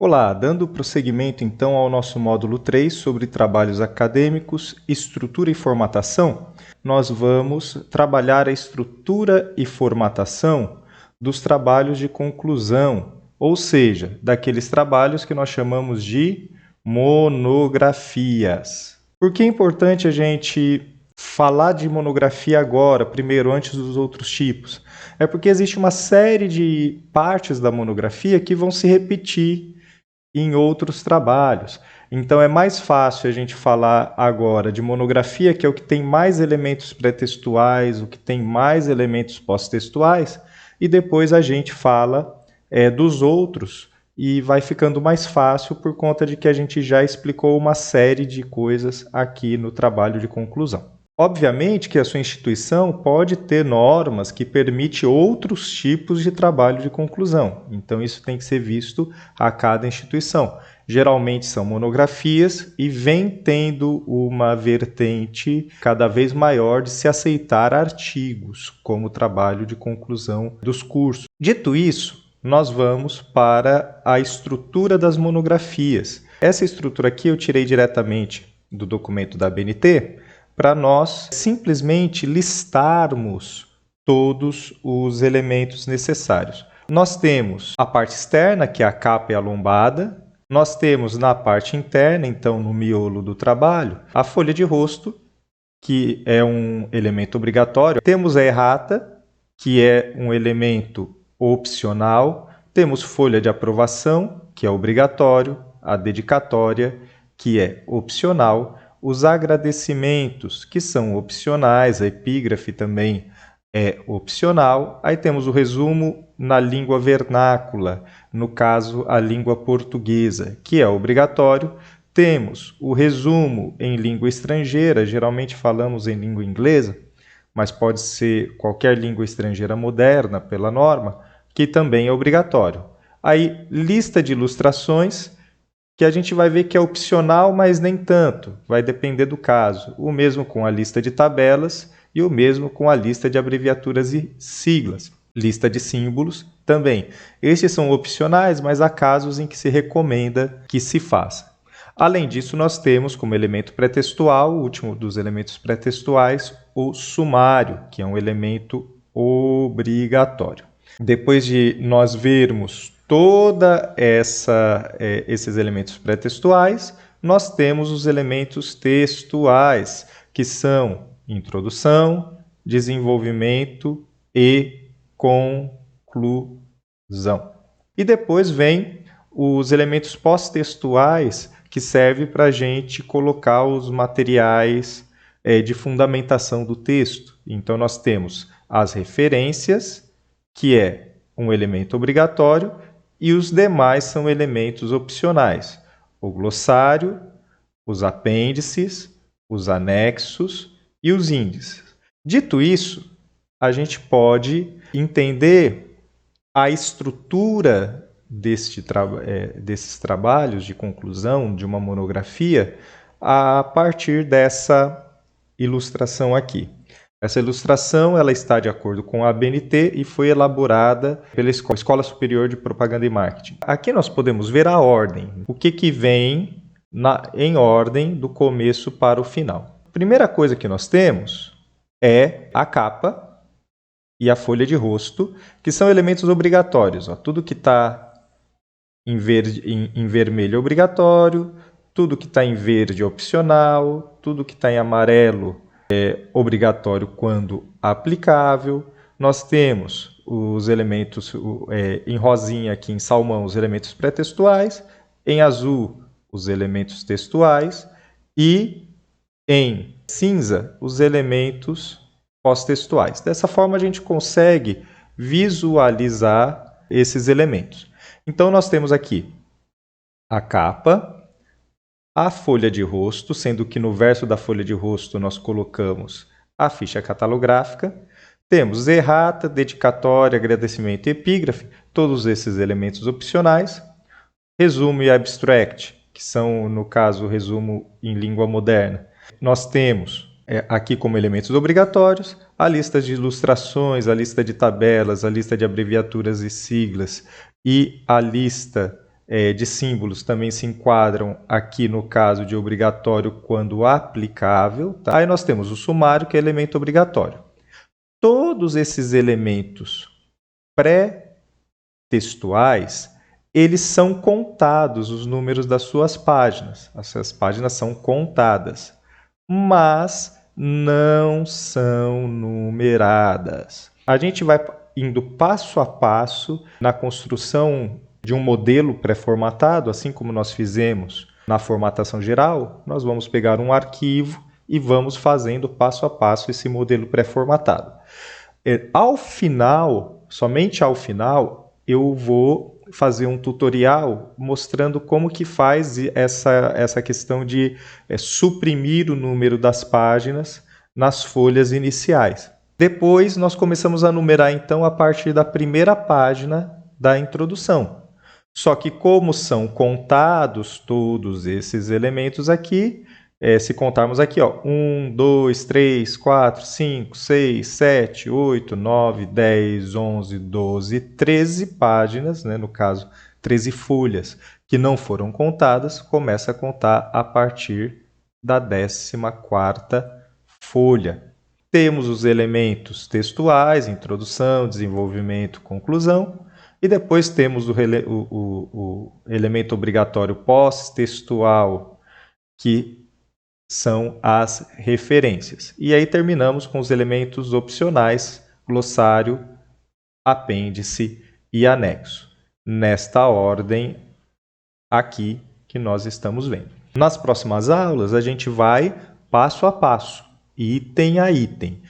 Olá, dando prosseguimento então ao nosso módulo 3 sobre trabalhos acadêmicos, estrutura e formatação, nós vamos trabalhar a estrutura e formatação dos trabalhos de conclusão, ou seja, daqueles trabalhos que nós chamamos de monografias. Por que é importante a gente falar de monografia agora, primeiro, antes dos outros tipos? É porque existe uma série de partes da monografia que vão se repetir em outros trabalhos. Então é mais fácil a gente falar agora de monografia, que é o que tem mais elementos pré-textuais, o que tem mais elementos pós-textuais, e depois a gente fala dos outros, e vai ficando mais fácil por conta de que a gente já explicou uma série de coisas aqui no trabalho de conclusão. Obviamente que a sua instituição pode ter normas que permitem outros tipos de trabalho de conclusão. Então, isso tem que ser visto a cada instituição. Geralmente são monografias e vem tendo uma vertente cada vez maior de se aceitar artigos como trabalho de conclusão dos cursos. Dito isso, nós vamos para a estrutura das monografias. Essa estrutura aqui eu tirei diretamente do documento da ABNT, para nós simplesmente listarmos todos os elementos necessários. Nós temos a parte externa, que é a capa e a lombada. Nós temos na parte interna, então no miolo do trabalho, a folha de rosto, que é um elemento obrigatório. Temos a errata, que é um elemento opcional. Temos folha de aprovação, que é obrigatório. A dedicatória, que é opcional. Os agradecimentos, que são opcionais, a epígrafe também é opcional. Aí temos o resumo na língua vernácula, no caso a língua portuguesa, que é obrigatório. Temos o resumo em língua estrangeira, geralmente falamos em língua inglesa, mas pode ser qualquer língua estrangeira moderna pela norma, que também é obrigatório. Aí, lista de ilustrações, que a gente vai ver que é opcional, mas nem tanto, vai depender do caso. O mesmo com a lista de tabelas e o mesmo com a lista de abreviaturas e siglas. Lista de símbolos também. Estes são opcionais, mas há casos em que se recomenda que se faça. Além disso, nós temos como elemento pré-textual, o último dos elementos pré-textuais, o sumário, que é um elemento obrigatório. Depois de nós vermos toda esses elementos pré-textuais, nós temos os elementos textuais, que são introdução, desenvolvimento e conclusão. E depois vem os elementos pós-textuais, que servem para a gente colocar os materiais de fundamentação do texto. Então, nós temos as referências, que é um elemento obrigatório, e os demais são elementos opcionais. O glossário, os apêndices, os anexos e os índices. Dito isso, a gente pode entender a estrutura desses trabalhos de conclusão de uma monografia a partir dessa ilustração aqui. Essa ilustração ela está de acordo com a ABNT e foi elaborada pela Escola Superior de Propaganda e Marketing. Aqui nós podemos ver a ordem, o que vem em ordem do começo para o final. A primeira coisa que nós temos é a capa e a folha de rosto, que são elementos obrigatórios. Tudo que está em vermelho é obrigatório, tudo que está em verde é opcional, tudo que está em amarelo é obrigatório quando aplicável. Nós temos os elementos em rosinha aqui em salmão, os elementos pré-textuais, em azul os elementos textuais e em cinza os elementos pós-textuais. Dessa forma a gente consegue visualizar esses elementos. Então nós temos aqui a capa, a folha de rosto, sendo que no verso da folha de rosto nós colocamos a ficha catalográfica. Temos errata, dedicatória, agradecimento e epígrafe, todos esses elementos opcionais. Resumo e abstract, que são, no caso, o resumo em língua moderna. Nós temos aqui como elementos obrigatórios a lista de ilustrações, a lista de tabelas, a lista de abreviaturas e siglas e a lista de símbolos também se enquadram aqui no caso de obrigatório quando aplicável. Tá? Aí nós temos o sumário, que é elemento obrigatório. Todos esses elementos pré-textuais, eles são contados, os números das suas páginas. Essas páginas são contadas, mas não são numeradas. A gente vai indo passo a passo na construção de um modelo pré-formatado, assim como nós fizemos na formatação geral. Nós vamos pegar um arquivo e vamos fazendo passo a passo esse modelo pré-formatado. Ao final, somente ao final, eu vou fazer um tutorial mostrando como que faz essa questão de suprimir o número das páginas nas folhas iniciais. Depois, nós começamos a numerar, então, a partir da primeira página da introdução. Só que como são contados todos esses elementos aqui, se contarmos aqui, 1, 2, 3, 4, 5, 6, 7, 8, 9, 10, 11, 12, 13 páginas, né, no caso, 13 folhas que não foram contadas, começa a contar a partir da 14ª folha. Temos os elementos textuais, introdução, desenvolvimento, conclusão, e depois temos o elemento obrigatório pós-textual, que são as referências. E aí terminamos com os elementos opcionais, glossário, apêndice e anexo. Nesta ordem aqui que nós estamos vendo. Nas próximas aulas, a gente vai passo a passo, item a item.